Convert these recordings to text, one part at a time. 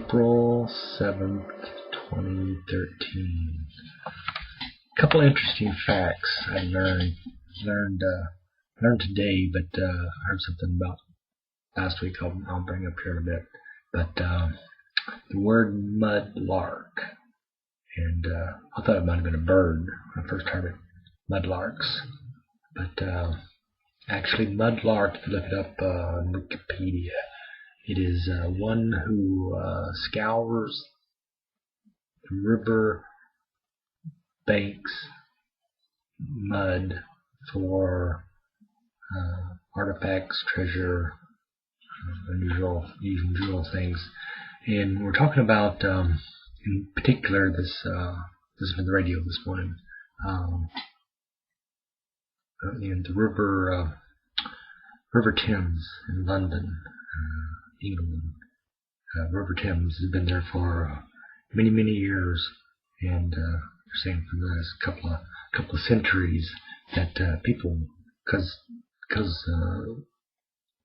April 7th, 2013. A couple interesting facts I learned today, but I heard something about last week I'll bring up here in a bit. But the word mudlark, and I thought it might have been a bird when I first heard it, mudlarks. But actually, mudlark, if you look it up on Wikipedia, it is one who scours the river banks mud for artifacts, treasure, unusual things. And we're talking about, in particular, this is from the radio this morning, in the River Thames in London, England. River Thames has been there for many years, and they're saying for the last couple of centuries that people, because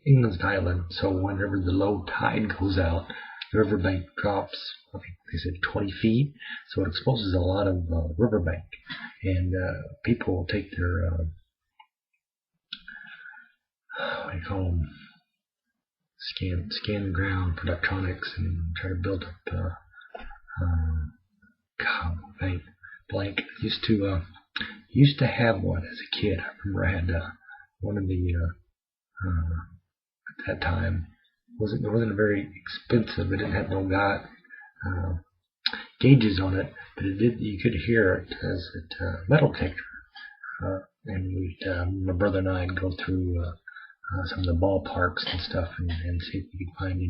England's an island, so whenever the low tide goes out, the riverbank drops, I think they said 20 feet, so it exposes a lot of riverbank, and people take their what do you call them? Scan the ground for electronics and try to build up. Blank. Used to have one as a kid. I remember I had one of the at that time. It wasn't very expensive. It didn't have no gauges on it, but it did. You could hear it as a metal detector. And my brother and I'd go through some of the ballparks and stuff and see if we could find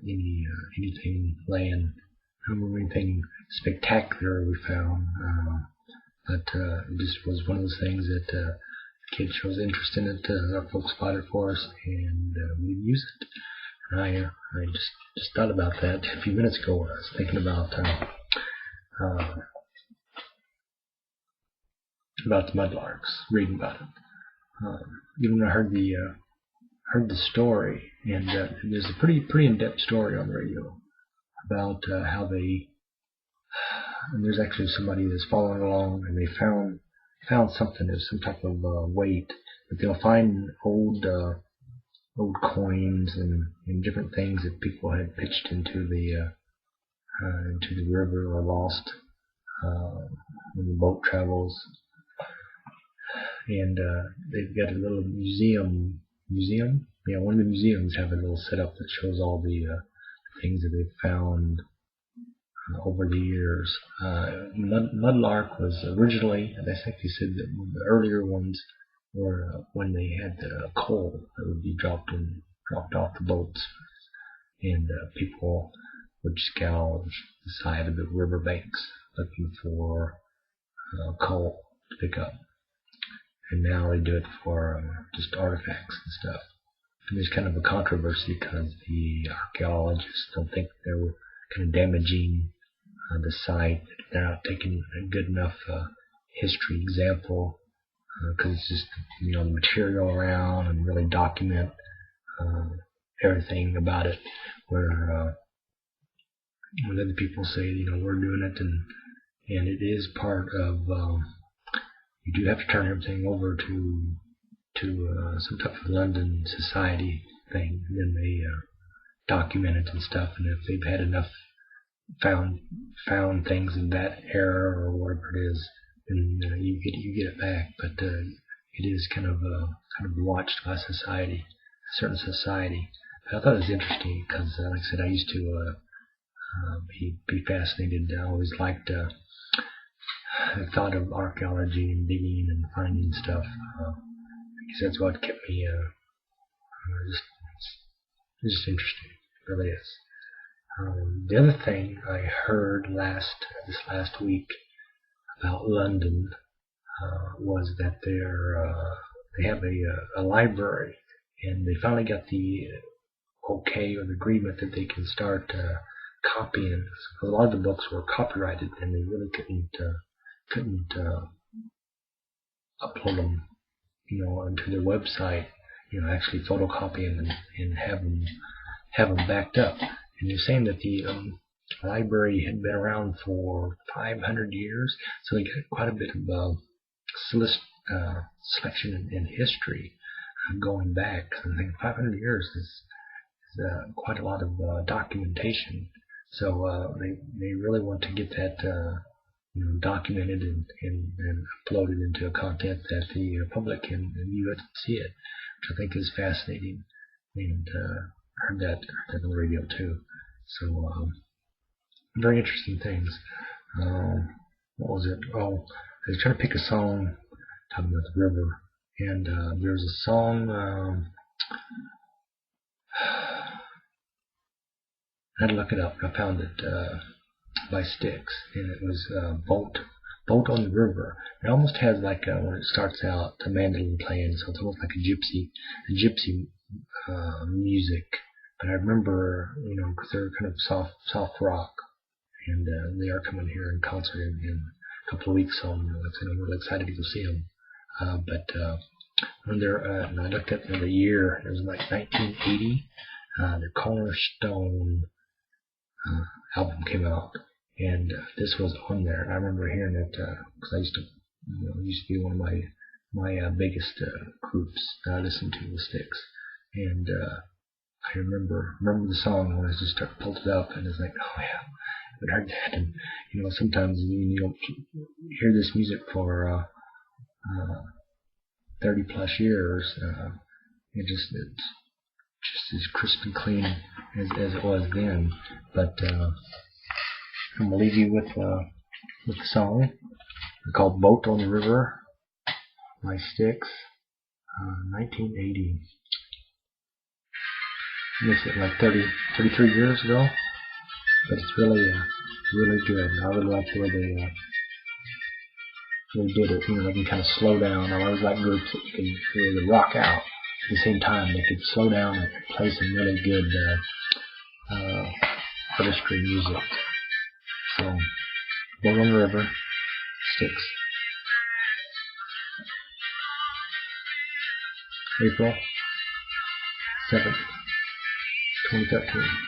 anything laying. I don't remember anything spectacular we found, but it just was one of those things that kids shows interest in it. Our folks bought it for us, and we use it. And I just thought about that a few minutes ago when I was thinking about the mudlarks, reading about it. Even when I heard the story, and there's a pretty in-depth story on the radio about how they, and there's actually somebody that's following along, and they found something, as some type of weight, but they'll find old coins and different things that people had pitched into the river or lost when the boat travels. And they've got a little museum. Yeah, one of the museums have a little setup that shows all the things that they've found over the years. Mudlark was originally, and I think they said that the earlier ones were when they had the coal that would be dropped off the boats, and people would scour the side of the riverbanks looking for coal to pick up. And now they do it for just artifacts and stuff. And there's kind of a controversy because the archaeologists don't think they were kind of damaging the site. They're not taking a good enough history example because it's just, the material around and really document everything about it. Where when other people say, we're doing it, and it is part of. You do have to turn everything over to some type of London society thing, and then they document it and stuff. And if they've had enough found things in that era or whatever it is, then you get it back. But it is kind of watched by society, a certain society. But I thought it was interesting because, like I said, I used to be fascinated. I always liked. I thought of archaeology and digging and finding stuff because that's what kept me just interested. It really is. The other thing I heard this last week about London was that they have a library, and they finally got the okay or the agreement that they can start copying. A lot of the books were copyrighted, and they really couldn't upload them, onto their website, actually photocopy them and have them backed up. And you're saying that the library had been around for 500 years, so we got quite a bit of selection and history going back. I think 500 years is quite a lot of documentation. So they really want to get that documented and uploaded into a content that the public can view it and see it, which I think is fascinating. And I heard that on the radio too. So very interesting things. What was it? Oh, I was trying to pick a song talking about the river, and there's a song. I had to look it up. I found it by Styx, and it was Boat on the River. It almost has like when it starts out a mandolin playing, so it's almost like a gypsy music. But I remember, because they're kind of soft rock, and they are coming here in concert in a couple of weeks, so I'm really excited to go see them. But when they're, and I looked at the year, it was like 1980. The Cornerstone album came out, and this was on there. And I remember hearing it because I used to be one of my biggest groups that I listened to was Styx, and I remember the song when I just pulled it up, and it's like, oh yeah, I heard that. And sometimes you don't hear this music for 30 plus years. It's just as crisp and clean as it was then. But I'm gonna leave you with the song called "Boat on the River" by Styx, 1980. This is like 33 years ago, but it's really good. I really like the way they did it. They can kind of slow down. I always like groups that you can really rock out. At the same time, they could slow down and play some really good artistry music. So, Boat on the River, Styx. April 7th, 2013.